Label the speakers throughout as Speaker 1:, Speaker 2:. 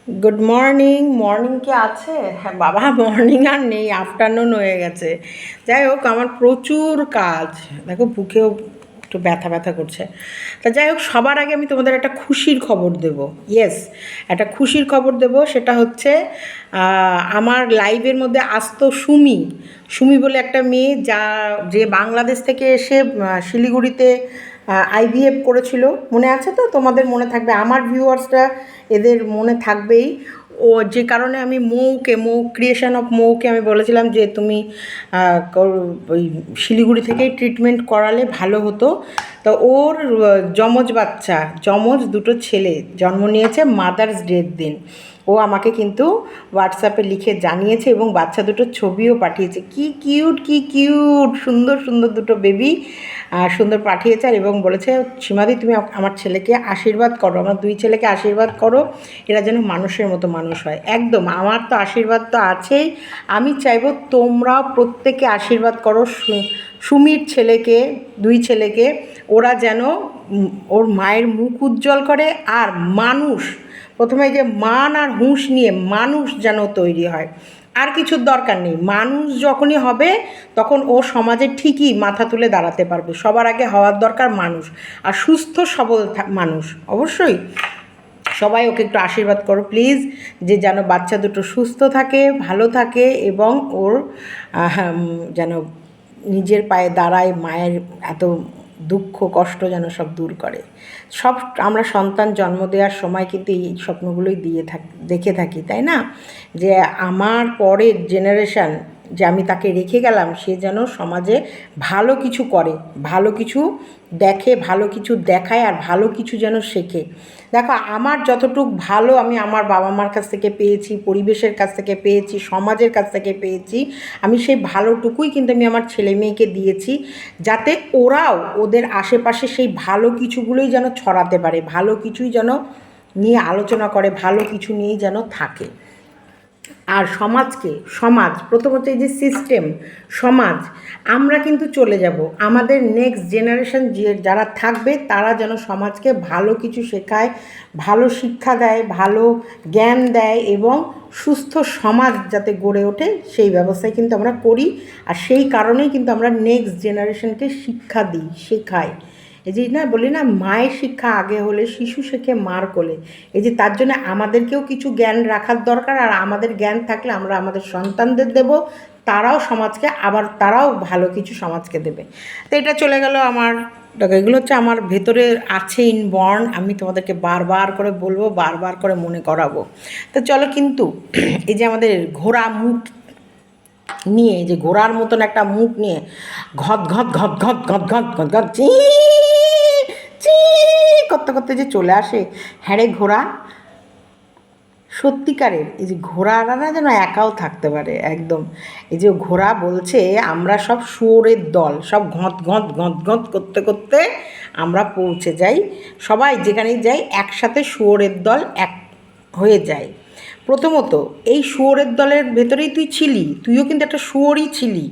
Speaker 1: Good morning. Morning কি আছে? হ্যাঁ বাবা, মর্নিং আর নেই, আফটারনুন হয়ে গেছে। যাই হোক, আমার প্রচুর কাজ। দেখো বুকেও একটু ব্যথা ব্যথা করছে। তা যাই হোক, সবার আগে আমি তোমাদের একটা খুশির খবর দেব। ইয়েস, একটা খুশির খবর দেব। সেটা হচ্ছে আমার লাইভের মধ্যে আসতো সুমি। সুমি বলে একটা মেয়ে, যে বাংলাদেশ থেকে এসে শিলিগুড়িতে আইভিএফ করেছিল। মনে আছে তো? তোমাদের মনে থাকবে, আমার ভিউয়ার্সরা এদের মনে থাকবেই। ও যে কারণে আমি মৌ ক্রিয়েশন অফ মৌকে আমি বলেছিলাম যে তুমি ওই শিলিগুড়ি থেকেই ট্রিটমেন্ট করালে ভালো হতো। তো ওর যমজ বাচ্চা, যমজ দুটো ছেলে জন্ম নিয়েছে মাদার্স ডের দিন। ও আমাকে কিন্তু হোয়াটসঅ্যাপে লিখে জানিয়েছে এবং বাচ্চা দুটোর ছবিও পাঠিয়েছে। কি কিউট, কি কিউট, সুন্দর সুন্দর দুটো বেবি সুন্দর পাঠিয়েছে। আর এবং বলেছে, সীমাদি তুমি আমার ছেলেকে আশীর্বাদ করো, আমার দুই ছেলেকে আশীর্বাদ করো, এরা যেন মানুষের মতো মানুষ হয়। একদম, আমার তো আশীর্বাদ তো আছেই। আমি চাইবো তোমরাও প্রত্যেকে আশীর্বাদ করো সুমির ছেলেকে, দুই ছেলেকে। ওরা যেন ওর মায়ের মুখ উজ্জ্বল করে। আর মানুষ, প্রথমে যে মান আর হুঁশ নিয়ে মানুষ যেন তৈরি হয়। আর কিছুর দরকার নেই। মানুষ যখনই হবে তখন ও সমাজে ঠিকই মাথা তুলে দাঁড়াতে পারবে। সবার আগে হওয়ার দরকার মানুষ, আর সুস্থ সবল মানুষ। অবশ্যই সবাই ওকে একটু আশীর্বাদ করো প্লিজ, যে যেন বাচ্চা দুটো সুস্থ থাকে, ভালো থাকে এবং ওর যেন নিজের পায়ে দাঁড়ায়, মায়ের এত দুঃখ কষ্ট যেন সব দূর করে। সব আমরা সন্তান জন্ম দেওয়ার সময় কিন্তু এই স্বপ্নগুলোই দেখে থাকি, তাই না? যে আমার পরের জেনারেশান, যে আমি তাকে রেখে গেলাম, সে যেন সমাজে ভালো কিছু করে, ভালো কিছু দেখে, ভালো কিছু দেখায়, আর ভালো কিছু যেন শেখে। দেখো, আমার যতটুক ভালো আমি আমার বাবা মার কাছ থেকে পেয়েছি, পরিবেশের কাছ থেকে পেয়েছি, সমাজের কাছ থেকে পেয়েছি, আমি সেই ভালোটুকুই কিন্তু আমি আমার ছেলে মেয়েকে দিয়েছি, যাতে ওরাও ওদের আশেপাশে সেই ভালো কিছুগুলোই যেন ছড়াতে পারে, ভালো কিছুই যেন নিয়ে আলোচনা করে, ভালো কিছু নিয়েই যেন থাকে। আর সমাজ প্রথমত, এই যে সিস্টেম সমাজ, আমরা কিন্তু চলে যাব, আমাদের নেক্সট জেনারেশন যারা থাকবে তারা যেন সমাজকে ভালো কিছু শেখায়, ভালো শিক্ষা দেয়, ভালো জ্ঞান দেয় এবং সুস্থ সমাজ যাতে গড়ে ওঠে সেই ব্যবস্থায় কিন্তু আমরা করি। আর সেই কারণেই কিন্তু আমরা নেক্সট জেনারেশনকে শিক্ষা দিই, শেখাই। এই যে না বলি না, মায়ের শিক্ষা আগে হলে শিশু শেখে মার কোলে। এই যে তার জন্য আমাদেরকেও কিছু জ্ঞান রাখার দরকার। আর আমাদের জ্ঞান থাকলে আমরা আমাদের সন্তানদের দেব, তারাও সমাজকে আবার তারাও ভালো কিছু সমাজকে দেবে। তো এটা চলে গেল আমার। দেখো, এগুলো হচ্ছে আমার ভেতরে আছে ইনবর্ন। আমি তোমাদেরকে বারবার করে বলবো, বারবার করে মনে করাবো। তো চলো, কিন্তু এই যে আমাদের ঘোড়া মুখ নিয়ে, যে ঘোড়ার মতন একটা মুখ নিয়ে ঘত ঘত ঘত ঘত ঘত ঘত ঘত ঘত চি চি করতে করতে যে চলে আসে, হ্যাঁ রে ঘোড়া, সত্যিকারের এই যে ঘোড়ারা না যেন একাও থাকতে পারে একদম। এই যে ঘোড়া বলছে, আমরা সব শুয়োরের দল, সব ঘঁত ঘঁত ঘঁত ঘঁত করতে করতে আমরা পৌঁছে যাই, সবাই যেখানেই যাই একসাথে শুয়োরের দল এক হয়ে যায়। প্রথমত, এই শুয়োরের দলের ভেতরেই তুই ছিলি, তুইও কিন্তু একটা শুয়োরই ছিলি।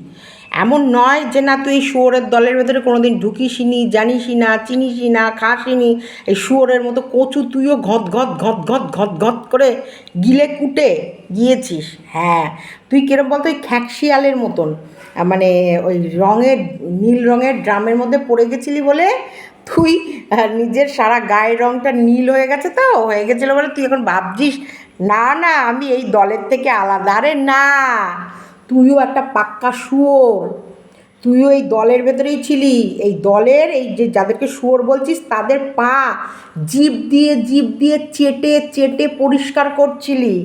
Speaker 1: এমন নয় যে না, তুই এই শুয়োরের দলের ভেতরে কোনোদিন ঢুকিসনি, জানিসই না, চিনিসই না, খাসিনি। এই শুয়োরের মতো কচু তুইও ঘত ঘত ঘত ঘত ঘত ঘত করে গিলে কুটে গিয়েছিস। হ্যাঁ, তুই কিরম বলতো, ওই খ্যাঁকশিয়ালের মতন, মানে ওই রঙের, নীল রঙের ড্রামের মধ্যে পড়ে গেছিলি বলে তুই নিজের সারা গায়ের রঙটা নীল হয়ে গেছে, তো হয়ে গেছিলো বলে তুই এখন ভাবছিস না না আমি এই দলের থেকে আলাদা। আরে না, তুইও একটা পাক্কা শুয়োর। তুইও এই দলের ভেতরেই ছিলি। এই দলের, এই যে যাদেরকে শুয়োর বলছিস, তাদের পা জিভ দিয়ে চেটে চেটে পরিষ্কার করছিলি।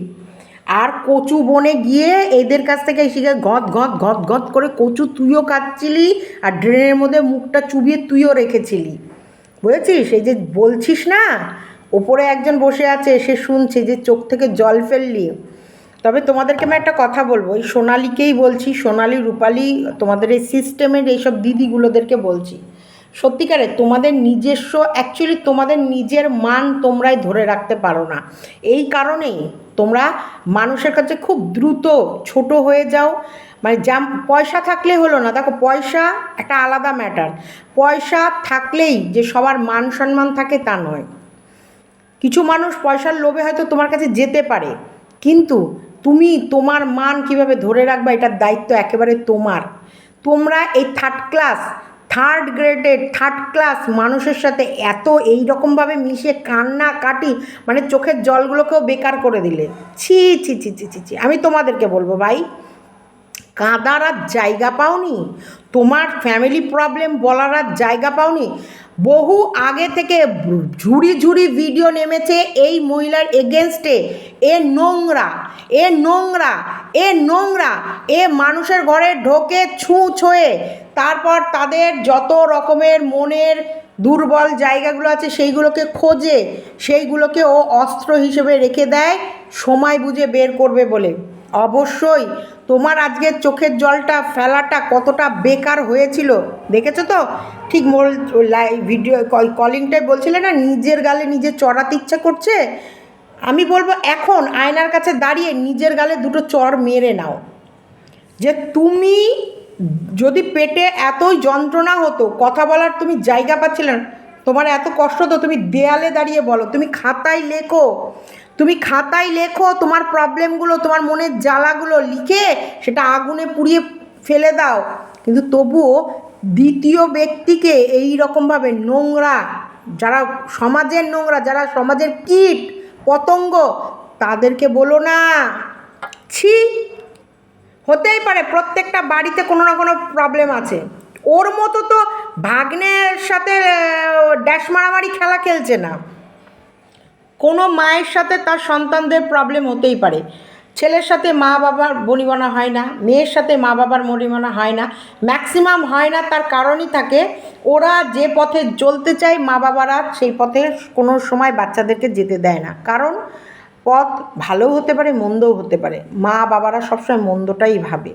Speaker 1: আর কচু বনে গিয়ে এদের কাছ থেকে শিখে ঘত ঘত ঘত ঘত করে কচু তুইও খাচ্ছিলি, আর ড্রেনের মধ্যে মুখটা চুবিয়ে তুইও রেখেছিলি। বুঝেছিস? এই যে বলছিস না, ওপরে একজন বসে আছে, সে শুনছে যে চোখ থেকে জল ফেললি। তবে তোমাদেরকে আমি একটা কথা বলবো, এই সোনালিকেই বলছি, সোনালি, রূপালি, তোমাদের এই সিস্টেমের এইসব দিদিগুলোদেরকে বলছি, সত্যিকারে তোমাদের নিজস্ব, অ্যাকচুয়ালি তোমাদের নিজের মান তোমরাই ধরে রাখতে পারো না। এই কারণেই তোমরা মানুষের কাছে খুব দ্রুত ছোট হয়ে যাও। মানে যা পয়সা থাকলে হলো না। দেখো, পয়সা একটা আলাদা ম্যাটার। পয়সা থাকলেই যে সবার মান সম্মান থাকে তা নয়। কিছু মানুষ পয়সার লোভে হয়তো তোমার কাছে যেতে পারে, কিন্তু তুমি তোমার মান কিভাবে ধরে রাখবা এটার দায়িত্ব একেবারে তোমার। তোমরা এই থার্ড গ্রেডের থার্ড ক্লাস মানুষের সাথে এত এই রকমভাবে মিশে কান্না কাটি, মানে চোখের জলগুলোকেও বেকার করে দিলে। ছি ছি ছি ছি ছি ছি, আমি তোমাদেরকে বলবো ভাই, কাঁদার আর জায়গা পাওনি, তোমার ফ্যামিলি প্রবলেম বলার আর জায়গা পাওনি। বহু আগে থেকে ঝুড়ি ঝুড়ি ভিডিও নেমেছে এই মহিলার এগেনস্টে। এ নোংরা, এ নোংরা, এ নোংরা, এ মানুষের ঘরে ঢোকে ছুঁয়ে, তারপর তাদের যত রকমের মনের দুর্বল জায়গাগুলো আছে সেইগুলোকে খোঁজে, সেইগুলোকে ও অস্ত্র হিসেবে রেখে দেয় সময় বুঝে বের করবে বলে। অবশ্যই তোমার আজকে চোখের জলটা ফেলাটা কতটা বেকার হয়েছিল দেখেছো তো। ঠিক ভিডিও কলিংটাই বলছিলে না, নিজের গালে নিজে চড়াতে ইচ্ছা করছে। আমি বলবো এখন আয়নার কাছে দাঁড়িয়ে নিজের গালে দুটো চড় মেরে নাও। যে তুমি যদি পেটে এতই যন্ত্রণা হতো, কথা বলার তুমি জায়গা পাচ্ছিলে না, তোমার এত কষ্ট তো তুমি দেয়ালে দাঁড়িয়ে বলো, তুমি খাতায় লেখো, তুমি খাতায় লেখো তোমার প্রবলেমগুলো, তোমার মনের জ্বালাগুলো লিখে সেটা আগুনে পুড়িয়ে ফেলে দাও। কিন্তু তবুও দ্বিতীয় ব্যক্তিকে এই রকমভাবে নোংরা, যারা সমাজের নোংরা, যারা সমাজের কীট পতঙ্গ, তাদেরকে বলো না। ছি, হতেই পারে প্রত্যেকটা বাড়িতে কোনো না কোনো প্রবলেম আছে। ওর মতো তো ভাগ্নের সাথে ড্যাশ মারামারি খেলা খেলছে না। কোনো মায়ের সাথে তার সন্তানদের প্রবলেম হতেই পারে। ছেলের সাথে মা বাবার বনিবনা হয় না, মেয়ের সাথে মা বাবার বনিবনা হয় না, ম্যাক্সিমাম হয় না। তার কারণই থাকে ওরা যে পথে চলতে চায় মা বাবারা সেই পথে কোনো সময় বাচ্চাদেরকে যেতে দেয় না। কারণ পথ ভালোও হতে পারে মন্দও হতে পারে, মা বাবারা সবসময় মন্দটাই ভাবে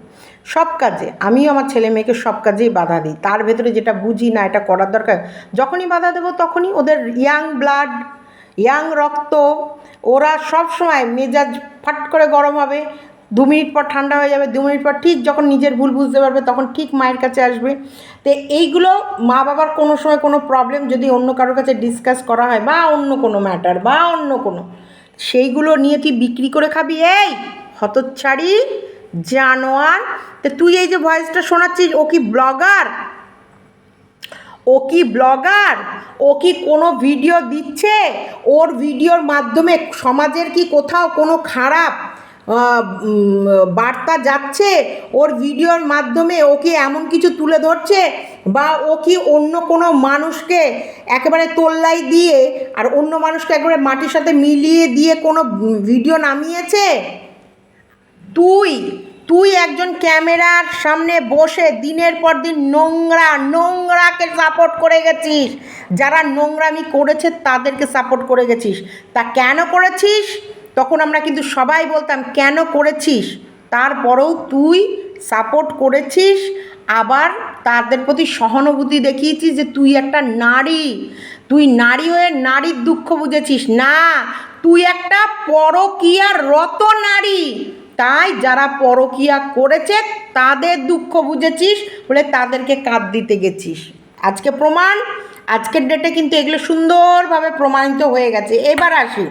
Speaker 1: সব কাজে। আমিও আমার ছেলে মেয়েকে সব কাজেই বাধা দিই, তার ভেতরে যেটা বুঝি না এটা করার দরকার যখনই বাধা দেবো তখনই ওদের ইয়াং ব্লাড, ইয়াং রক্ত, ওরা সব সময় মেজাজ ফাট করে গরম হবে, 2 মিনিট পর ঠান্ডা হয়ে যাবে, 2 মিনিট পর ঠিক যখন নিজের ভুল বুঝতে পারবে তখন ঠিক মায়ের কাছে আসবে। তো এইগুলো মা বাবার কোনো সময় কোনো প্রবলেম যদি অন্য কারোর কাছে ডিসকাস করা হয় বা অন্য কোনো ম্যাটার বা অন্য কোনো, সেইগুলো নিয়ে তুই বিক্রি করে খাবি। এই হতচ্ছাড়ি জানোয়ার, তো তুই এই যে ভয়েসটা শোনাচ্ছিস, ও কি ব্লগার? ও কি ব্লগার? ও কি কোনো ভিডিও দিচ্ছে? ওর ভিডিওর মাধ্যমে সমাজের কি কোথাও কোনো খারাপ বার্তা যাচ্ছে? ওর ভিডিওর মাধ্যমে ও কি এমন কিছু তুলে ধরছে, বা ও কি অন্য কোনো মানুষকে একেবারে তোল্লাই দিয়ে আর অন্য মানুষকে একেবারে মাটির সাথে মিলিয়ে দিয়ে কোনো ভিডিও নামিয়েছে? তুই একজন ক্যামেরার সামনে বসে দিনের পর দিন নোংরাকে সাপোর্ট করে গেছিস, যারা নোংরামি করেছে তাদেরকে সাপোর্ট করে গেছিস। তা কেন করেছিস? তখন আমরা কিন্তু সবাই বলতাম কেন করেছিস, তারপরেও তুই সাপোর্ট করেছিস, আবার তাদের প্রতি সহানুভূতি দেখিয়েছিস যে তুই একটা নারী, তুই নারী হয়ে নারীর দুঃখ বুঝেছিস না, তুই একটা পরকীয়ারত নারী। তাই যারা পরকীয়া করেছে তাদের দুঃখ বুঝেছিস বলে তাদেরকে কাঁধ দিতে গেছিস। আজকে প্রমাণ, আজকের ডেটে কিন্তু এগুলো সুন্দরভাবে প্রমাণিত হয়ে গেছে। এবার আসি,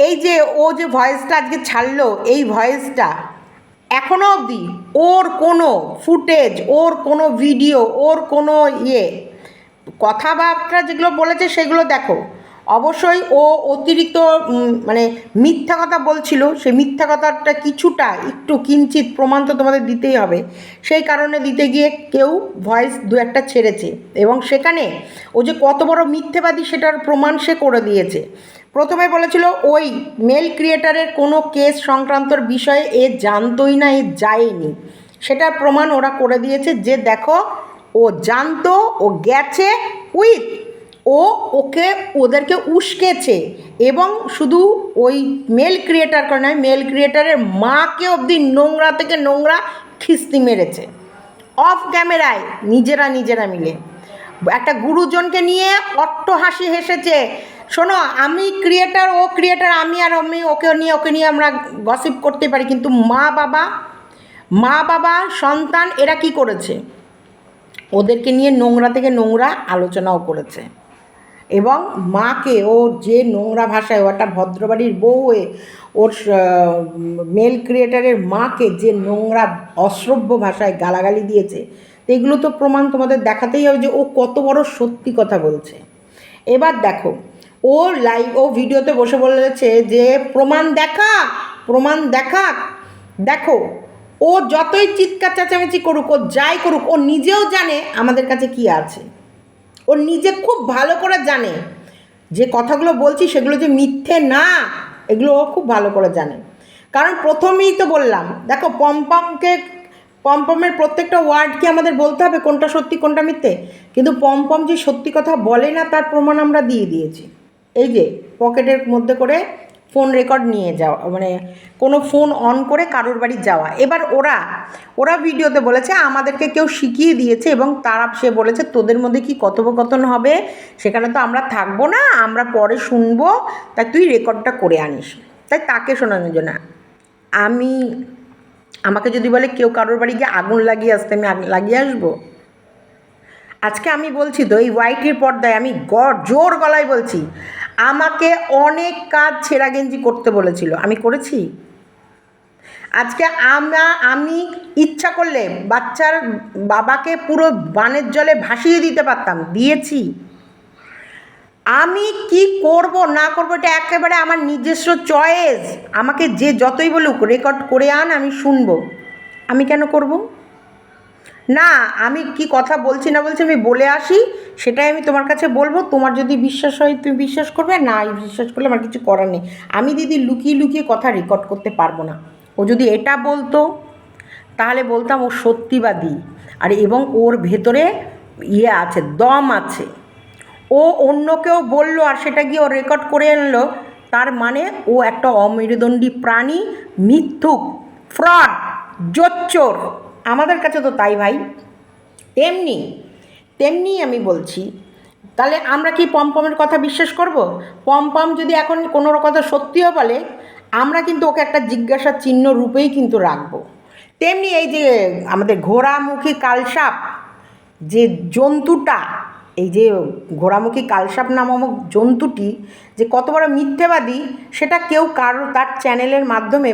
Speaker 1: এই যে ও যে ভয়েসটা আজকে ছাড়লো, এই ভয়েসটা এখনও অবধি ওর কোনো ফুটেজ, ওর কোনো ভিডিও, ওর কোনো কথাবার্তা যেগুলো বলেছে সেগুলো দেখো। অবশ্যই ও অতিরিক্ত মানে মিথ্যা কথা বলছিল, সেই মিথ্যা কথাটা কিছুটা একটু কিঞ্চিত প্রমাণ তো তোমাদের দিতেই হবে, সেই কারণে দিতে গিয়ে কেউ ভয়েস 2-1টা ছেড়েছে, এবং সেখানে ও যে কত বড় মিথ্যেবাদী সেটার প্রমাণ সে করে দিয়েছে। প্রথমে বলেছিল ওই মেল ক্রিয়েটারের কোনো কেস সংক্রান্তর বিষয়ে এ জানতোই না, এ যায়নি, সেটার প্রমাণ ওরা করে দিয়েছে যে দেখো ও জানতো, ও গেছে উইথ, ওদেরকে উস্কেছে, এবং শুধু ওই মেল ক্রিয়েটার করে নয়, মেল ক্রিয়েটারের মাকে অবধি নোংরা থেকে নোংরা খিস্তি মেরেছে অফ ক্যামেরায়, নিজেরা মিলে একটা গুরুজনকে নিয়ে অট্টহাসি হেসেছে। শোনো, আমি ক্রিয়েটার, ও ক্রিয়েটার, আমি ওকে নিয়ে আমরা গসিপ করতে পারি, কিন্তু মা বাবা সন্তান এরা কি করেছে? ওদেরকে নিয়ে নোংরা থেকে নোংরা আলোচনাও করেছে। এবং মাকে ও যে নোংরা ভাষায় ও একটা ভদ্রবাড়ির বউ হয়ে ওর মেল ক্রিয়েটারের মাকে যে নোংরা অশ্রব্য ভাষায় গালাগালি দিয়েছে, তো এগুলো তো প্রমাণ তোমাদের দেখাতেই হবে যে ও কত বড় সত্যি কথা বলছে। এবার দেখো, ও ভিডিওতে বসে বলেছে যে প্রমাণ দেখা, প্রমাণ দেখা। দেখো, ও যতই চিৎকার চেঁচামেচি করুক, ও যাই করুক, ও নিজেও জানে আমাদের কাছে কি আছে। ও নিজে খুব ভালো করে জানে যে কথাগুলো বলছি সেগুলো যে মিথ্যে না, এগুলো ও খুব ভালো করে জানে। কারণ প্রথমেই তো বললাম, দেখো পমপমের প্রত্যেকটা ওয়ার্ড কি আমাদের বলতে হবে কোনটা সত্যি কোনটা মিথ্যে? কিন্তু পমপম যে সত্যি কথা বলে না তার প্রমাণ আমরা দিয়ে দিয়েছি। এই যে পকেটের মধ্যে করে ফোন রেকর্ড নিয়ে যাওয়া, মানে কোনো ফোন অন করে কারোর বাড়ি যাওয়া। এবার ওরা ভিডিওতে বলেছে আমাদেরকে কেউ শিখিয়ে দিয়েছে, এবং সে বলেছে তোদের মধ্যে কি কথোপকথন হবে সেখানে তো আমরা থাকবো না, আমরা পরে শুনবো, তাই তুই রেকর্ডটা করে আনিস। তাই তাকে শোনানোর জন্য আমাকে যদি বলে কেউ কারোর বাড়ি গিয়ে আগুন লাগিয়ে আসতে, আমি লাগিয়ে আসবো? আজকে আমি বলছি তো, এই ওয়াইটির পর্দায় আমি জোর গলায় বলছি, আমাকে অনেক কাজ ছেঁড়া গেঞ্জি করতে বলেছিল, আমি করেছি। আজকে আমি ইচ্ছা করলে বাচ্চার বাবাকে পুরো বানের জলে ভাসিয়ে দিতে পারতাম, দিয়েছি। আমি কি করব না করব এটা একেবারে আমার নিজস্ব চয়েস। আমাকে যে যতই বলুক রেকর্ড করে আন, আমি শুনবো। আমি কেন করব না? আমি কি কথা বলছি না বলছি আমি বলে আসি, সেটাই আমি তোমার কাছে বলবো। তোমার যদি বিশ্বাস হয় তুমি বিশ্বাস করবে, না বিশ্বাস করলে আমার কিছু করার নেই। আমি দিদি লুকিয়ে লুকিয়ে কথা রেকর্ড করতে পারবো না। ও যদি এটা বলতো তাহলে বলতাম ও সত্যিবাদী, আর এবং ওর ভেতরে আছে, দম আছে। ও অন্য কেউ বললো আর সেটা গিয়ে ও রেকর্ড করে আনলো, তার মানে ও একটা অমেরুদণ্ডী প্রাণী, মিথ্যুক, ফ্রড, জোচ্চোর। আমাদের কাছে তো তাই ভাই। তেমনি তেমনি আমি বলছি, তাহলে আমরা কি পমপমের কথা বিশ্বাস করব? পমপম যদি এখন কোনো কথা সত্যিও বলে, আমরা কিন্তু ওকে একটা জিজ্ঞাসার চিহ্ন রূপেই কিন্তু রাখবো। তেমনি এই যে আমাদের ঘোড়ামুখী কালসাপ যে জন্তুটা, এই যে ঘোড়ামুখী কালসাপ নামক জন্তুটি যে কত বড় মিথ্যেবাদী, সেটা কেউ তার চ্যানেলের মাধ্যমে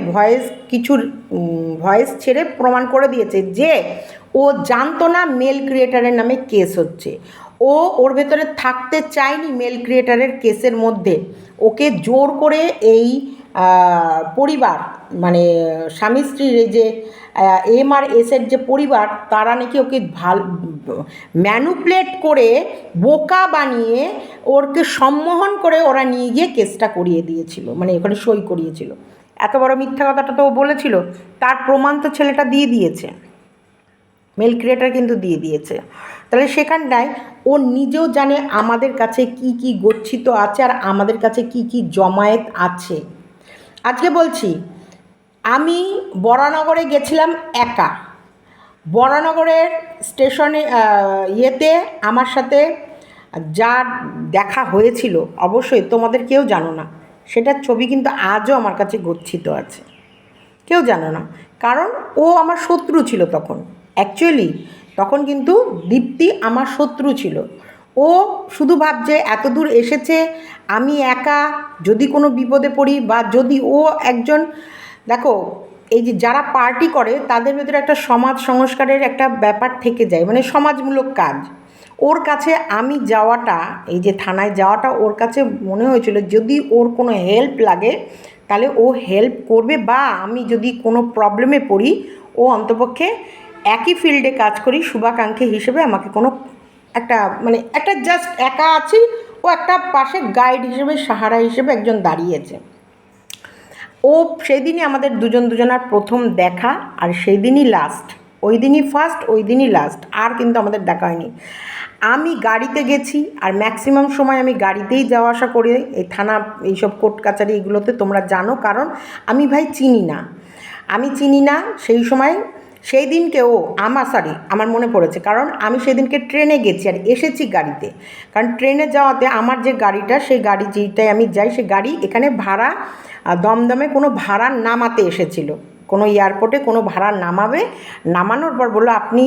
Speaker 1: ভয়েস ছেড়ে প্রমাণ করে দিয়েছে যে ও জানতো না মেল ক্রিয়েটারের নামে কেস হচ্ছে। ওর ভেতরে থাকতে চায়নি মেল ক্রিয়েটারের কেসের মধ্যে। ওকে জোর করে এই পরিবার, মানে স্বামী স্ত্রীর এই যে MRS যে পরিবার, তারা নাকি ওকে ম্যানুপুলেট করে বোকা বানিয়ে ওরকে সম্মোহন করে ওরা নিয়ে গিয়ে কেসটা করিয়ে দিয়েছিল, মানে ওখানে সই করিয়েছিল। এত বড় মিথ্যা কথাটা তো ও বলেছিল, তার প্রমাণ তো ছেলেটা দিয়ে দিয়েছে, মেল ক্রিয়েটার কিন্তু দিয়ে দিয়েছে। তাহলে সেখানটায় ও নিজেও জানে আমাদের কাছে কি কি গচ্ছিত আছে আর আমাদের কাছে কি কি জমায়েত আছে। আজকে বলছি, আমি বরানগরে গেছিলাম একা। বরানগরের স্টেশনে ইয়েতে আমার সাথে যার দেখা হয়েছিল, অবশ্যই তোমাদের কেউ জানো না, সেটার ছবি কিন্তু আজও আমার কাছে গচ্ছিত আছে। কেউ জানো না, কারণ ও আমার শত্রু ছিল তখন। অ্যাকচুয়ালি তখন কিন্তু দীপ্তি আমার শত্রু ছিল। ও শুধু ভাবছে এত দূর এসেছে, আমি একা যদি কোনো বিপদে পড়ি, বা যদি ও একজন, দেখো এই যে যারা পার্টি করে তাদের ভেতরে একটা সমাজ সংস্কারের একটা ব্যাপার থেকে যায়, মানে সমাজমূলক কাজ। ওর কাছে আমি যাওয়াটা, এই যে থানায় যাওয়াটা, ওর কাছে মনে হয়েছিল যদি ওর কোনো হেল্প লাগে তাহলে ও হেল্প করবে, বা আমি যদি কোনো প্রবলেমে পড়ি ও অন্তপক্ষে একই ফিল্ডে কাজ করি শুভাকাঙ্ক্ষী হিসেবে আমাকে কোনো একটা, মানে একটা জাস্ট একা আছি, ও একটা পাশে গাইড হিসেবে, সাহারা হিসেবে একজন দাঁড়িয়েছে। ও সেই দিনই আমাদের দুজনার প্রথম দেখা, আর সেই দিনই লাস্ট, ওই দিনই ফার্স্ট, ওই দিনই লাস্ট, আর কিন্তু আমাদের দেখা হয়নি। আমি গাড়িতে গেছি, আর ম্যাক্সিমাম সময় আমি গাড়িতেই যাওয়া আসা করি এই থানা, এইসব কোর্ট কাছারি এগুলোতে, তোমরা জানো। কারণ আমি ভাই চিনি না, সেই সময় সেই দিনকে আমার মনে পড়েছে, কারণ আমি সেদিনকে ট্রেনে গেছি আর এসেছি গাড়িতে। কারণ ট্রেনে যাওয়াতে আমার যে গাড়িটা, সেই গাড়ি যেটাই আমি যাই, সেই গাড়ি এখানে ভাড়া দমদমে কোনো ভাড়া নামাতে এসেছিল, কোনো এয়ারপোর্টে কোনো ভাড়া নামাবে, নামানোর পর বললো আপনি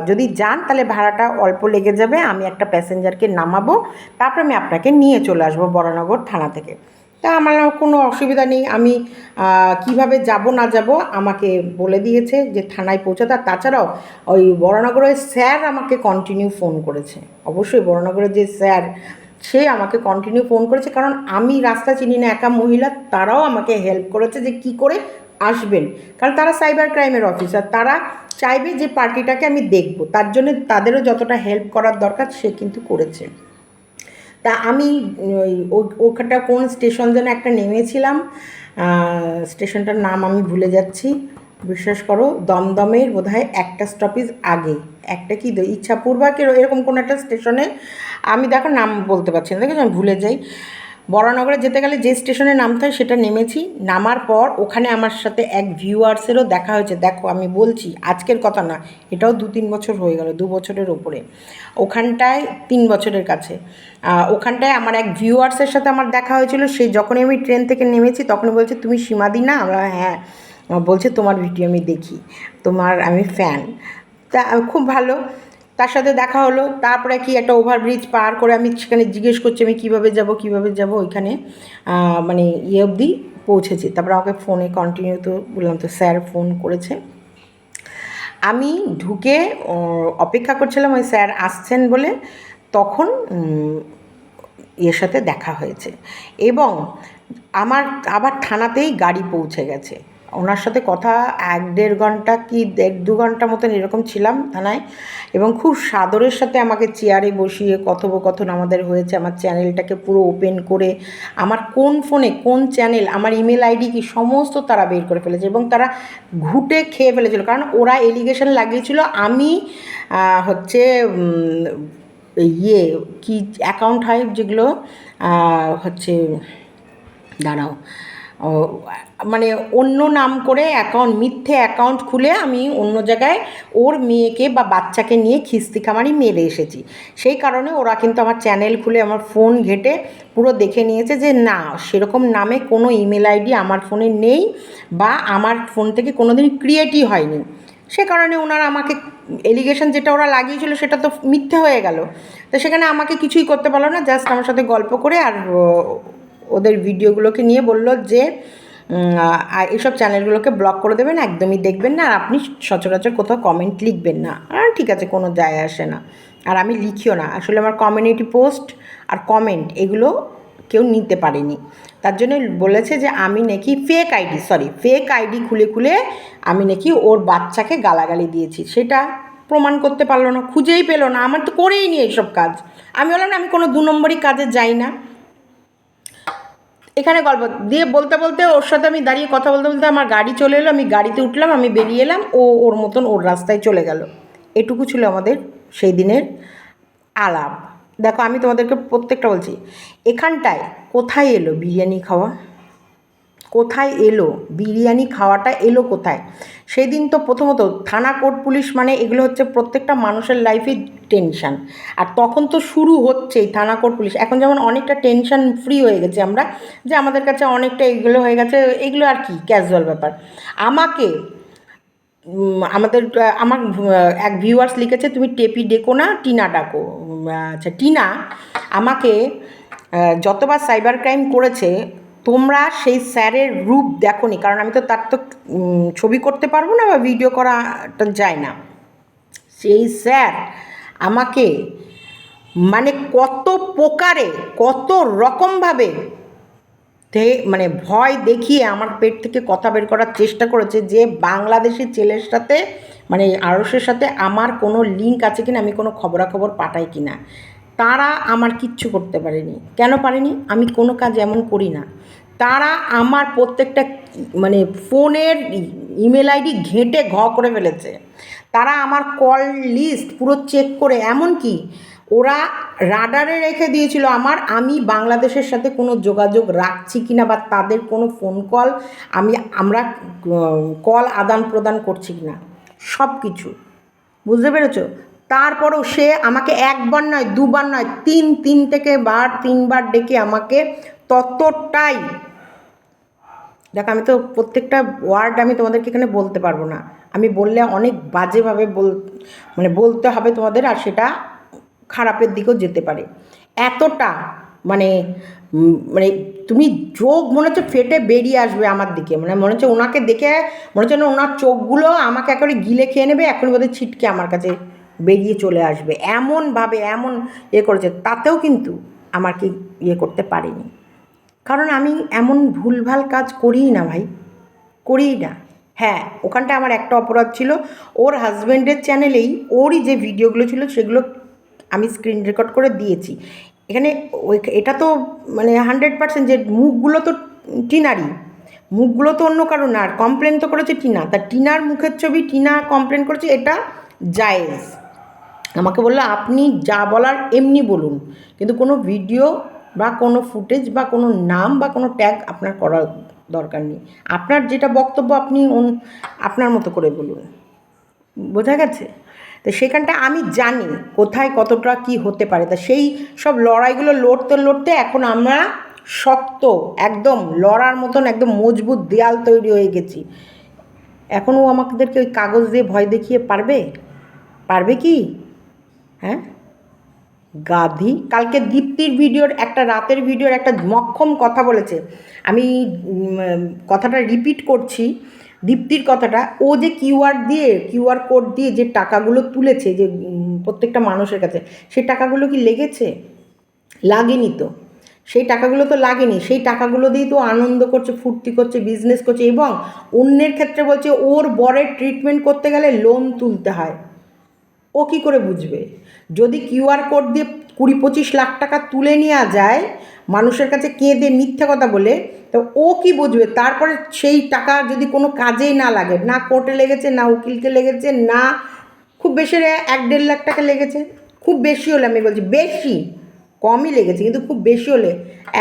Speaker 1: যদি যান তাহলে ভাড়াটা অল্প লেগে যাবে, আমি একটা প্যাসেঞ্জারকে নামাবো, তারপর আমি আপনাকে নিয়ে চলে আসবো বরানগর থানা থেকে। তা আমার কোনো অসুবিধা নেই, আমি কিভাবে যাব না যাব আমাকে বলে দিয়েছে যে থানায় পৌঁছাতে। আর তাছাড়াও ওই বরানগরের স্যার আমাকে কন্টিনিউ ফোন করেছে, অবশ্যই বরানগরের যে স্যার সে আমাকে কন্টিনিউ ফোন করেছে, কারণ আমি রাস্তা চিনি না, একা মহিলা, তারাও আমাকে হেল্প করেছে যে কি করে আসবেন, কারণ তারা সাইবার ক্রাইমের অফিসার, তারা চাইবে যে পার্টিটাকে আমি দেখব, তার জন্য তাদেরও যতটা হেল্প করার দরকার সে কিন্তু করেছে। তা আমি ওখানটা কোন স্টেশন যেন একটা নেমেছিলাম, স্টেশনটার নাম আমি ভুলে যাচ্ছি, বিশ্বাস করো, দমদমের বোধহয় একটা স্টপেজ আগে, একটা কি ইচ্ছাপুর বা এরকম কোনো একটা স্টেশনে, আমি দেখো নাম বলতে পারছি না, দেখো আমি ভুলে যাই। বরানগরে যেতে গেলে যে স্টেশনে নামতে হয় সেটা নেমেছি, নামার পর ওখানে আমার সাথে এক ভিউয়ার্সেরও দেখা হয়েছে। দেখো আমি বলছি আজকের কথা না, এটাও 2-3 বছর হয়ে গেল, 2 বছরের ওপরে, ওখানটায় 3 বছরের কাছে। ওখানটায় আমার এক ভিউয়ার্সের সাথে আমার দেখা হয়েছিল, সেই যখনই আমি ট্রেন থেকে নেমেছি তখনই বলছে তুমি সীমাদি না? আমরা হ্যাঁ। বলছে তোমার ভিডিও আমি দেখি, তোমার আমি ফ্যান। তা খুব ভালো, তার সাথে দেখা হলো। তারপরে কি একটা ওভারব্রিজ পার করে আমি সেখানে জিজ্ঞেস করছি আমি কীভাবে যাব ওইখানে, মানে ইয়ে অবধি পৌঁছেছি। তারপরে আমাকে ফোনে কন্টিনিউ, তো বললাম তো স্যার ফোন করেছে। আমি ঢুকে অপেক্ষা করছিলাম ওই স্যার আসছেন বলে, তখন এর সাথে দেখা হয়েছে, এবং আমার আবার থানাতেই গাড়ি পৌঁছে গেছে। ওনার সাথে কথা 1-1.5 ঘন্টা কি 1-2 ঘন্টা মতন এরকম ছিলাম থানায়, এবং খুব সাদরের সাথে আমাকে চেয়ারে বসিয়ে কথোপকথন আমাদের হয়েছে, আমার চ্যানেলটাকে পুরো ওপেন করে, আমার কোন ফোনে কোন চ্যানেল, আমার ইমেল আইডি কি সমস্ত তারা বের করে ফেলেছে, এবং তারা ঘুঁটে খেয়ে ফেলেছিল, কারণ ওরা এলিগেশন লাগিয়েছিল আমি হচ্ছে ইয়ে কি অ্যাকাউন্ট হয় যেগুলো হচ্ছে, দাঁড়াও, মানে অন্য নাম করে অ্যাকাউন্ট, মিথ্যে অ্যাকাউন্ট খুলে আমি অন্য জায়গায় ওর মেয়েকে বা বাচ্চাকে নিয়ে খিস্তিখামারি মেরে এসেছি। সেই কারণে ওরা কিন্তু আমার চ্যানেল খুলে আমার ফোন ঘেঁটে পুরো দেখে নিয়েছে যে না, সেরকম নামে কোনো ইমেল আইডি আমার ফোনে নেই, বা আমার ফোন থেকে কোনো দিন ক্রিয়েটই হয়নি। সে কারণে ওনারা আমাকে এলিগেশন যেটা ওরা লাগিয়েছিল সেটা তো মিথ্যে হয়ে গেল। তো সেখানে আমাকে কিছুই করতে পারলো না, জাস্ট আমার সাথে গল্প করে আর ওদের ভিডিওগুলোকে নিয়ে বলল যে এইসব চ্যানেলগুলোকে ব্লক করে দেবেন, একদমই দেখবেন না, আর আপনি সচরাচর কোথাও কমেন্ট লিখবেন না। আর ঠিক আছে, কোনো যায় আসে না, আর আমি লিখিও না, আসলে আমার কমিউনিটি পোস্ট আর কমেন্ট এগুলো কেউ নিতে পারেনি। তার জন্য বলেছে যে আমি নাকি ফেক আইডি খুলে খুলে আমি নাকি ওর বাচ্চাকে গালাগালি দিয়েছি। সেটা প্রমাণ করতে পারলো না, খুঁজেই পেলো না, আমার তো করেই নি এইসব কাজ। আমি বললাম না আমি কোনো 2 নম্বরই কাজে যাই না। এখানে গল্প দিয়ে বলতে বলতে ওর সাথে আমি দাঁড়িয়ে কথা বলতে বলতে আমার গাড়ি চলে এলো, আমি গাড়িতে উঠলাম, আমি বেরিয়ে এলাম, ও ওর মতন ওর রাস্তায় চলে গেল। এটুকু ছিল আমাদের সেই দিনের আলাপ। দেখো আমি তোমাদেরকে প্রত্যেকটা বলছি, এখানটায় কোথায় এলো বিরিয়ানি খাওয়া, কোথায় এলো বিরিয়ানি খাওয়াটা, এলো কোথায়? সেই দিন তো প্রথমত থানা কোর্ট পুলিশ মানে এগুলো হচ্ছে প্রত্যেকটা মানুষের লাইফে টেনশান, আর তখন তো শুরু হচ্ছেই থানা কোর্ট পুলিশ। এখন যেমন অনেকটা টেনশান ফ্রি হয়ে গেছে আমরা, যে আমাদের কাছে অনেকটা এগুলো হয়ে গেছে, এগুলো আর কি ক্যাজুয়াল ব্যাপার। আমাকে আমাদের আমার এক ভিউয়ার্স লিখেছে তুমি টেপি ডেকো না, টিনা ডাকো। আচ্ছা, টিনা আমাকে যতবার সাইবার ক্রাইম করেছে তোমরা সেই স্যারের রূপ দেখোনি, কারণ আমি তো তার তো ছবি করতে পারবো না বা ভিডিও করাটা যায় না। সেই স্যার আমাকে মানে কত প্রকারে কত রকমভাবে মানে ভয় দেখিয়ে আমার পেট থেকে কথা বের করার চেষ্টা করেছে যে বাংলাদেশি ছেলের সাথে, মানে আরসের সাথে আমার কোনো লিঙ্ক আছে কিনা, আমি কোনো খবরাখবর পাঠাই কিনা। তারা আমার কিচ্ছু করতে পারেনি। কেন পারেনি? আমি কোনো কাজ এমন করি না। তারা আমার প্রত্যেকটা মানে ফোনের ইমেল আইডি ঘেঁটে করে ফেলেছে। তারা আমার কল লিস্ট পুরো চেক করে, এমনকি ওরা রাডারে রেখে দিয়েছিল আমি বাংলাদেশের সাথে কোনো যোগাযোগ রাখছি কিনা, বা তাদের কোনো ফোন কল আমরা কল আদান প্রদান করছি কিনা, সব কিছু। বুঝতে পেরেছ? তারপরেও সে আমাকে 1 বার নয় 2 বার নয় 3 থেকে 3 বার ডেকে আমাকে ততটাই দেখ, আমি তো প্রত্যেকটা ওয়ার্ড আমি তোমাদেরকে এখানে বলতে পারবো না, আমি বললে অনেক বাজেভাবে মানে বলতে হবে তোমাদের, আর সেটা খারাপের দিকেও যেতে পারে। এতটা মানে মানে তুমি চোখ মনে হচ্ছে ফেটে বেরিয়ে আসবে আমার দিকে, মানে মনে হচ্ছে ওনাকে দেখে মনে হচ্ছে না ওনার চোখগুলো আমাকে একেবারে গিলে খেয়ে নেবে, এখনই বোধহয় ছিটকে আমার কাছে বেরিয়ে চলে আসবে, এমনভাবে এমন করেছে। তাতেও কিন্তু আমার কি করতে পারিনি, কারণ আমি এমন ভুলভাল কাজ করিই না ভাই, করিই না। হ্যাঁ, ওখানটা আমার একটা অপরাধ ছিল, ওর হাজব্যান্ডের চ্যানেলেই ওরই যে ভিডিওগুলো ছিল সেগুলো আমি স্ক্রিন রেকর্ড করে দিয়েছি। এখানে এটা তো মানে 100% যে মুখগুলো তো টিনারই, মুখগুলো তো অন্য কারো না। আর কমপ্লেন তো করেছে টিনা, তা টিনার মুখের ছবি টিনা কমপ্লেন করেছে, এটা জায়েজ। আমাকে বললো আপনি যা বলার এমনি বলুন, কিন্তু কোনো ভিডিও বা কোনো ফুটেজ বা কোনো নাম বা কোনো ট্যাগ আপনার করার দরকার নেই। আপনার যেটা বক্তব্য আপনি আপনার মতো করে বলুন, বোঝা গেছে? তো সেখানটা আমি জানি কোথায় কতটা কি হতে পারে, তা সেই সব লড়াইগুলো লড়তে লড়তে এখন আমরা শক্ত একদম লড়ার মতন একদম মজবুত দেয়াল তৈরি হয়ে গেছি। এখনও আমাদেরকে ওই কাগজ দিয়ে ভয় দেখিয়ে পারবে? পারবে কি? হ্যাঁ, গাধি। কালকে দীপ্তির ভিডিওর একটা রাতের ভিডিওর একটা মক্ষম কথা বলেছে, আমি কথাটা রিপিট করছি, দীপ্তির কথাটা। ও যে কিউআর কোড দিয়ে যে টাকাগুলো তুলেছে যে প্রত্যেকটা মানুষের কাছে, সেই টাকাগুলো কি লেগেছে? লাগেনি তো। সেই টাকাগুলো তো লাগেনি, সেই টাকাগুলো দিয়েই তো আনন্দ করছে, ফুর্তি করছে, বিজনেস করছে, এবং অন্যের ক্ষেত্রে বলছে ওর বরের ট্রিটমেন্ট করতে গেলে লোন তুলতে হয়। ও কী করে বুঝবে? যদি কিউআর কোড দিয়ে 20-25 লাখ টাকা তুলে নেওয়া যায় মানুষের কাছে কেঁদে মিথ্যে কথা বলে, তো ও কি বুঝবে? তারপরে সেই টাকা যদি কোনো কাজেই না লাগে, না কোর্টে লেগেছে, না উকিলকে লেগেছে, না খুব বেশি 1-1.5 লাখ টাকা লেগেছে, খুব বেশি হলে, আমি বলছি বেশি, কমই লেগেছে কিন্তু খুব বেশি হলে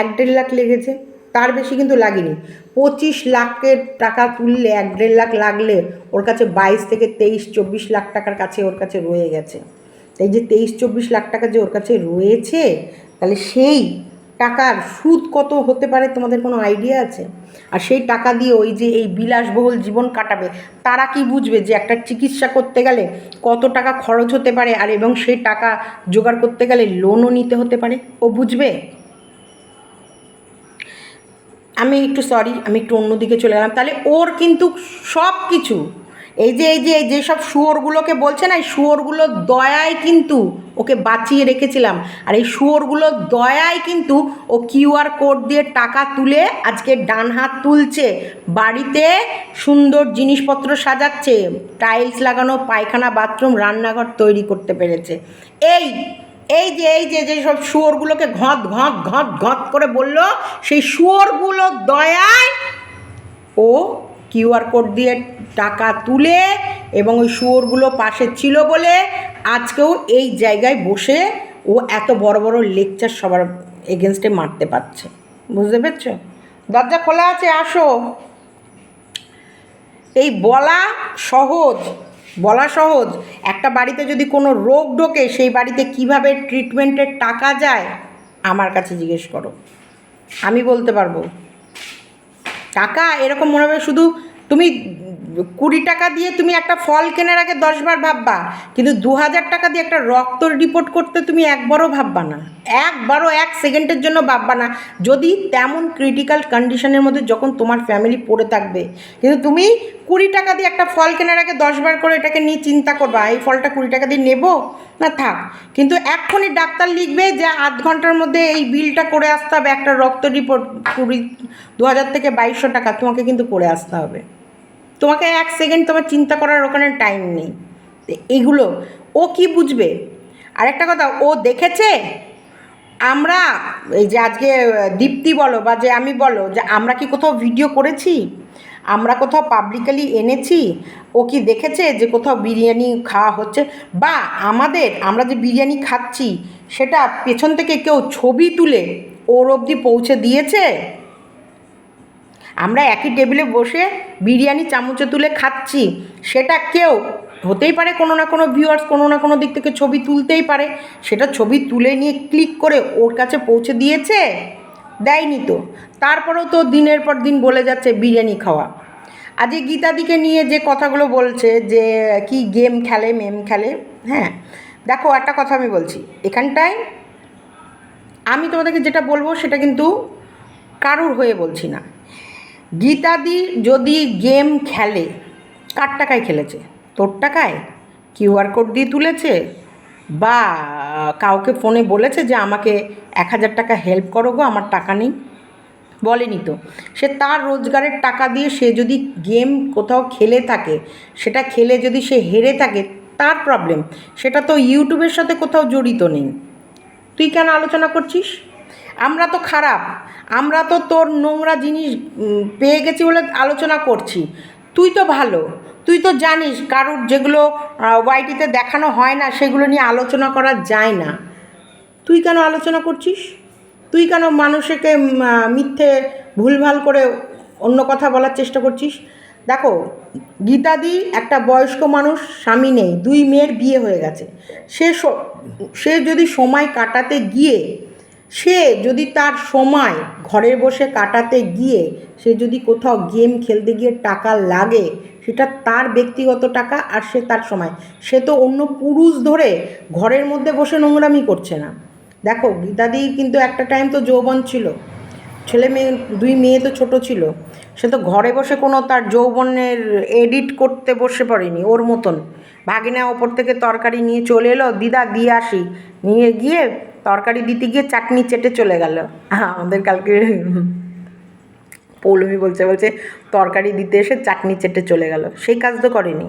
Speaker 1: 1-1.5 লাখ লেগেছে, তার বেশি কিন্তু লাগেনি। 25 লাখের টাকা তুললে 1-1.5 লাখ লাগলে ওর কাছে 22 থেকে 23-24 লাখ টাকার কাছে ওর কাছে রয়ে গেছে। এই যে 23-24 লাখ টাকা যে ওর কাছে রয়েছে, তাহলে সেই টাকার সুদ কত হতে পারে তোমাদের কোনো আইডিয়া আছে? আর সেই টাকা দিয়ে ওই যে এই বিলাসবহুল জীবন কাটাবে, তারা কি বুঝবে যে একটা চিকিৎসা করতে গেলে কত টাকা খরচ হতে পারে, আর এবং সেই টাকা জোগাড় করতে গেলে লোনও নিতে হতে পারে? ও বুঝবে? আমি একটু সরি, আমি একটু অন্যদিকে চলে গেলাম। তাহলে ওর কিন্তু সব কিছু যেসব শুয়োরগুলোকে বলছে না, এই শুয়োরগুলোর দয়ায় কিন্তু ওকে বাঁচিয়ে রেখেছিলাম, আর এই শুয়োরগুলোর দয়ায় কিন্তু ও কিউআর কোড দিয়ে টাকা তুলে আজকে ডান হাত তুলছে, বাড়িতে সুন্দর জিনিসপত্র সাজাচ্ছে, টাইলস লাগানো পায়খানা বাথরুম রান্নাঘর তৈরি করতে পেরেছে। এই যে যেসব শুয়োরগুলোকে ঘঁত ঘঁত ঘঁত ঘঁত করে বলল, সেই শুয়োরগুলোর দয়ায় ও কিউআর কোড দিয়ে টাকা তুলে, এবং ওই শুয়োরগুলো পাশে ছিল বলে আজকেও এই জায়গায় বসে ও এত বড় বড় লেকচার সবার এগেনস্টে মারতে পারছে। বুঝতে পেরেছ? দরজা খোলা আছে, আসো। এই বলা সহজ, একটা বাড়িতে যদি কোনো রোগ ঢোকে সেই বাড়িতে কিভাবে ট্রিটমেন্টের টাকা যায় আমার কাছে জিজ্ঞেস করো, আমি বলতে পারবো। টাকা এরকম মনে হবে শুধু তুমি 20 টাকা দিয়ে তুমি একটা ফল কেনার আগে 10 বার ভাববা, কিন্তু 2000 টাকা দিয়ে একটা রক্ত রিপোর্ট করতে তুমি একবারও ভাববা না, একবারও 1 সেকেন্ডের জন্য ভাববা না, যদি তেমন ক্রিটিক্যাল কন্ডিশনের মধ্যে যখন তোমার ফ্যামিলি পড়ে থাকবে। কিন্তু তুমি 20 টাকা দিয়ে একটা ফল কেনার আগে 10 বার করে এটাকে নিয়ে চিন্তা করবা, এই ফলটা 20 টাকা দিয়ে নেবো না থাক। কিন্তু এক্ষুনি ডাক্তার লিখবে যে 8 ঘন্টার মধ্যে এই বিলটা করে আসতে হবে, একটা রক্ত রিপোর্ট 2000 থেকে 2200 টাকা তোমাকে কিন্তু করে আসতে হবে। তোমাকে 1 সেকেন্ড তোমার চিন্তা করার ওখানে টাইম নেই। এগুলো ও কি বুঝবে? আরেকটা কথা, ও দেখেছে আমরা এই যে আজকে দীপ্তি বলো বা যে আমি বলো, যে আমরা কি কোথাও ভিডিও করেছি, আমরা কোথাও পাবলিকালি এনেছি? ও কি দেখেছে যে কোথাও বিরিয়ানি খাওয়া হচ্ছে, বা আমরা যে বিরিয়ানি খাচ্ছি সেটা পেছন থেকে কেউ ছবি তুলে ওর অবধি পৌঁছে দিয়েছে? আমরা একই টেবিলে বসে বিরিয়ানি চামচে তুলে খাচ্ছি, সেটা কেউ হতেই পারে কোনো না কোনো ভিউয়ার্স কোনো না কোনো দিক থেকে ছবি তুলতেই পারে, সেটা ছবি তুলে নিয়ে ক্লিক করে ওর কাছে পৌঁছে দিয়েছে? দেয়নি তো, তারপরেও তো দিনের পর দিন বলে যাচ্ছে বিরিয়ানি খাওয়া। আজকে গীতাদিকে নিয়ে যে কথাগুলো বলছে যে কি গেম খেলে মেম খেলে, হ্যাঁ দেখো একটা কথা আমি বলছি এখানটায়, আমি তোমাদেরকে যেটা বলবো সেটা কিন্তু কারুর হয়ে বলছি না। গীতাদি যদি গেম খেলে, কার টাকায় খেলেছে? তোর টাকায়? কিউআর কোড দিয়ে তুলেছে, বা কাউকে ফোনে বলেছে যে আমাকে 1,000 টাকা হেল্প করো গো, আমার টাকা নেই? বলেনি তো। সে তার রোজগারের টাকা দিয়ে সে যদি গেম কোথাও খেলে থাকে, সেটা খেলে যদি সে হেরে থাকে, তার প্রবলেম, সেটা তো ইউটিউবের সাথে কোথাও জড়িত নেই। তুই কেন আলোচনা করছিস? আমরা তো খারাপ, আমরা তো তোর নোংরা জিনিস পেয়ে গেছি বলে আলোচনা করছি। তুই তো ভালো, তুই তো জানিস কারুর যেগুলো ওয়াইটিতে দেখানো হয় না সেগুলো নিয়ে আলোচনা করা যায় না। তুই কেন আলোচনা করছিস? তুই কেন মানুষকে মিথ্যে ভুলভাল করে অন্য কথা বলার চেষ্টা করছিস? দেখো, গীতাদি একটা বয়স্ক মানুষ, স্বামী নেই, 2 মেয়ের বিয়ে হয়ে গেছে। সে যদি সময় কাটাতে গিয়ে, সে যদি তার সময় ঘরে বসে কাটাতে গিয়ে সে যদি কোথাও গেম খেলতে গিয়ে টাকা লাগে, সেটা তার ব্যক্তিগত টাকা আর সে তার সময়, সে তো অন্য পুরুষ ধরে ঘরের মধ্যে বসে নোংরামি করছে না। দেখো, গীতাদি কিন্তু একটা টাইম তো যৌবন ছিল, ছেলে মেয়ে 2 মেয়ে তো ছোট ছিল, সে তো ঘরে বসে কোনো তার যৌবনের এডিট করতে বসে পড়েনি ওর মতন। ভাগিনা ওপর থেকে তরকারি নিয়ে চলে এলো, দিদা দিয়ে আসি, নিয়ে গিয়ে তরকারি দিতে গিয়ে চাটনি চেটে চলে গেল। আমাদের কালকে পৌলমী বলছে তরকারি দিতে এসে চাটনি চেটে চলে গেল, সেই কাজ তো করেনি।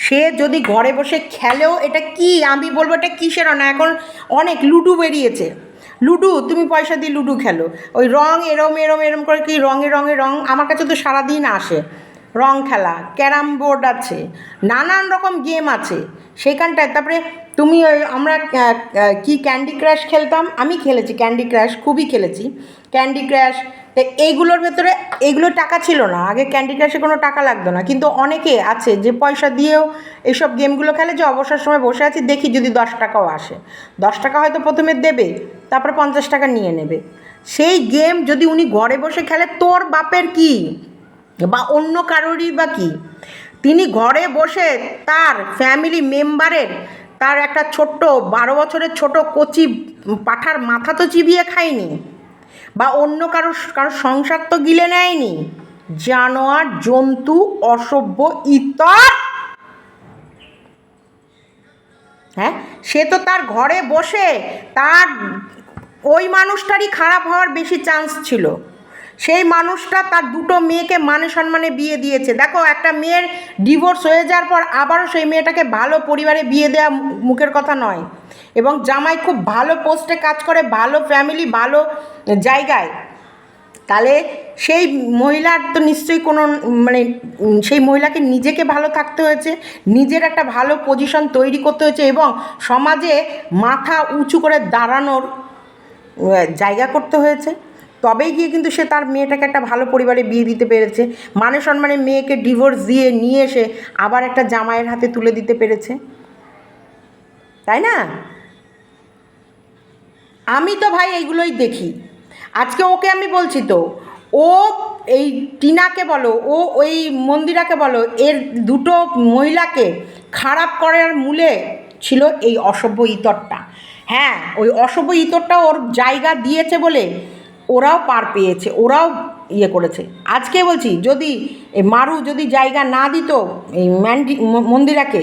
Speaker 1: সে যদি ঘরে বসে খেলেও, এটা কি আমি বলবো, এটা কিসের না, এখন অনেক লুডো বেরিয়েছে, লুডো, তুমি পয়সা দিয়ে লুডো খেলো, ওই রং এরম এরম এরম করে কি রঙে রঙে রং, আমার কাছে তো সারাদিন আসে রং খেলা, ক্যারাম বোর্ড আছে, নানান রকম গেম আছে সেইখানটায়। তারপরে তুমি ওই আমরা কি ক্যান্ডি ক্রাশ খেলতাম, আমি খেলেছি ক্যান্ডি ক্রাশ, খুবই খেলেছি ক্যান্ডি ক্রাশ। তো এইগুলোর ভেতরে এইগুলো টাকা ছিল না, আগে ক্যান্ডি ক্রাশে কোনো টাকা লাগতো না, কিন্তু অনেকে আছে যে পয়সা দিয়েও এইসব গেমগুলো খেলে, যে অবসর সময় বসে আছি দেখি যদি 10 টাকাও আসে, 10 টাকা হয়তো প্রথমে দেবে, তারপরে 50 টাকা নিয়ে নেবে। সেই গেম যদি উনি ঘরে বসে খেলে, তোর বাপের কি বা অন্য কারোরই বা কী? তিনি ঘরে বসে তার ফ্যামিলি মেম্বারের, তার একটা ছোট্ট 12 বছরের ছোট কচি পাঁঠার মাথা তো চিবিয়ে খায়নি, বা অন্য কারোর সংসার তো গিলে নেয়নি। জানোয়ার, জন্তু, অসভ্য, ইতর। হ্যাঁ, সে তো তার ঘরে বসে তার ওই মানুষটারই খারাপ হওয়ার বেশি চান্স ছিল। সেই মানুষটা তার 2টো মেয়েকে মানে সম্মানে বিয়ে দিয়েছে। দেখো, একটা মেয়ের ডিভোর্স হয়ে যাওয়ার পর আবারও সেই মেয়েটাকে ভালো পরিবারে বিয়ে দেওয়া মুখের কথা নয়, এবং জামাই খুব ভালো পোস্টে কাজ করে, ভালো ফ্যামিলি, ভালো জায়গায়, তাহলে সেই মহিলার তো নিশ্চয়ই কোনো মানে সেই মহিলাকে নিজেকে ভালো থাকতে হয়েছে, নিজের একটা ভালো পজিশন তৈরি করতে হয়েছে, এবং সমাজে মাথা উঁচু করে দাঁড়ানোর জায়গা করতে হয়েছে, তবেই গিয়ে কিন্তু সে তার মেয়েটাকে একটা ভালো পরিবারে বিয়ে দিতে পেরেছে, মানে সম্মানে মেয়েকে ডিভোর্স দিয়ে নিয়ে এসে আবার একটা জামাইয়ের হাতে তুলে দিতে পেরেছে, তাই না? আমি তো ভাই এইগুলোই দেখি। আজকে ওকে আমি বলছি তো, ও এই টিনাকে বলো, ও ওই মন্দিরাকে বলো, এর 2টো মহিলাকে খারাপ করার মূলে ছিল এই অসভ্য ইতরটা। হ্যাঁ, ওই অসভ্য ইতরটা ওর জায়গা দিয়েছে বলে ওরাও পার পেয়েছে, ওরাও ইয়ে করেছে। আজকে বলছি, যদি এই মারু যদি জায়গা না দিত এই মন্দিরাকে,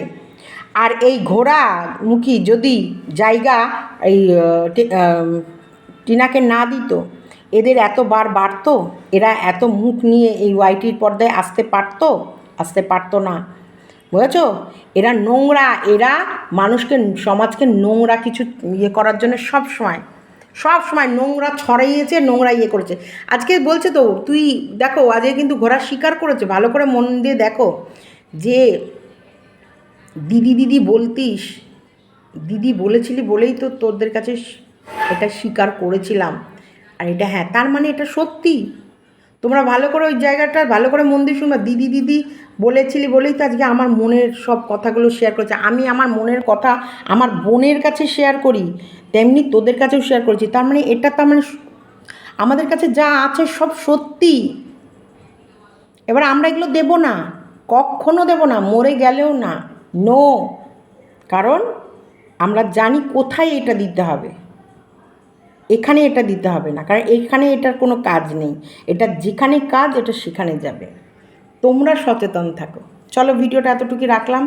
Speaker 1: আর এই ঘোড়া মুখী যদি জায়গা এই টিনাকে না দিত, এদের এত বার বাড়তো, এরা এত মুখ নিয়ে এই ওয়াইটির পর্দায় আসতে পারতো না, বুঝেছো? এরা নোংরা, এরা মানুষকে, সমাজকে নোংরা কিছু ইয়ে করার জন্য সব সময় নোংরা ছড়াইয়েছে, নোংরা ইয়ে করেছে। আজকে বলছে তো, তুই দেখো আজকে কিন্তু ঘোড়া স্বীকার করেছে, ভালো করে মন দিয়ে দেখো, যে দিদি দিদি বলতিস, দিদি বলেছিলি বলেই তো তোদের কাছে এটা স্বীকার করেছিলাম, আর এটা হ্যাঁ, তার মানে এটা সত্যি। তোমরা ভালো করে ওই জায়গাটা ভালো করে মন দিয়ে শুনবা, দিদি দিদি বলেছিলি বলেই তো আজকে আমার মনের সব কথাগুলো শেয়ার করেছে। আমি আমার মনের কথা আমার বোনের কাছে শেয়ার করি, তেমনি তোদের কাছেও শেয়ার করেছি, তার মানে এটা তার মানে আমাদের কাছে যা আছে সব সত্যি। এবার আমরা এগুলো দেব না, কখনো দেব না, মরে গেলেও না। নো, কারণ আমরা জানি কোথায় এটা দিতে হবে, এখানে এটা দিতে হবে না, কারণ এখানে এটার কোনো কাজ নেই। এটা যেখানে কাজ এটা সেখানে যাবে। তোমরা সচেতন থাকো। চলো, ভিডিওটা এতটুকুই রাখলাম।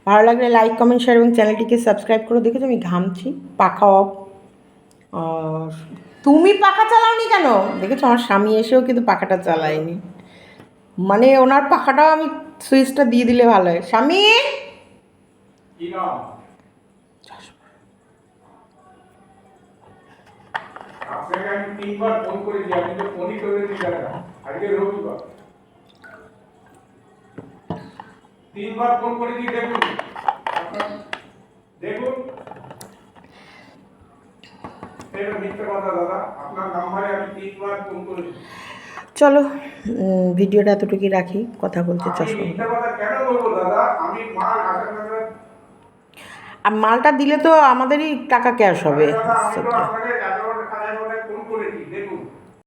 Speaker 1: ভালো লাগলে লাইক, কমেন্ট, শেয়ার এবং চ্যানেলটিকে সাবস্ক্রাইব করে। দেখেছো আমি ঘামছি, পাখা অফ। আর তুমি পাখা চালাওনি কেন? দেখেছো আমার স্বামী এসেও কিন্তু পাখাটা চালায়নি, মানে ওনার পাখাটাও আমি সুইচটা দিয়ে দিলে ভালো হয়। স্বামী,
Speaker 2: আপনাকে আমি 3বার ফোন করেছি, আপনি তো ফোনই করেনি দাদা। আজকে রবিবার 3বার ফোন করেছি, দেখুন দেখুন। এটা মিথ্যে কথা দাদা, আপনার নাম্বারে আমি 3বার ফোন করেছি।
Speaker 1: চলো ভিডিওটা এতটুকুই রাখি, কথা বলতে
Speaker 2: আমি
Speaker 1: চশমা।
Speaker 2: মিথ্যে কথা কেন বলবো দাদা? আমি মাল আশা
Speaker 1: আর মালটা দিলে তো আমাদেরই টাকা ক্যাশ হবে।
Speaker 2: দাদা, আমি তো আপনাকে এত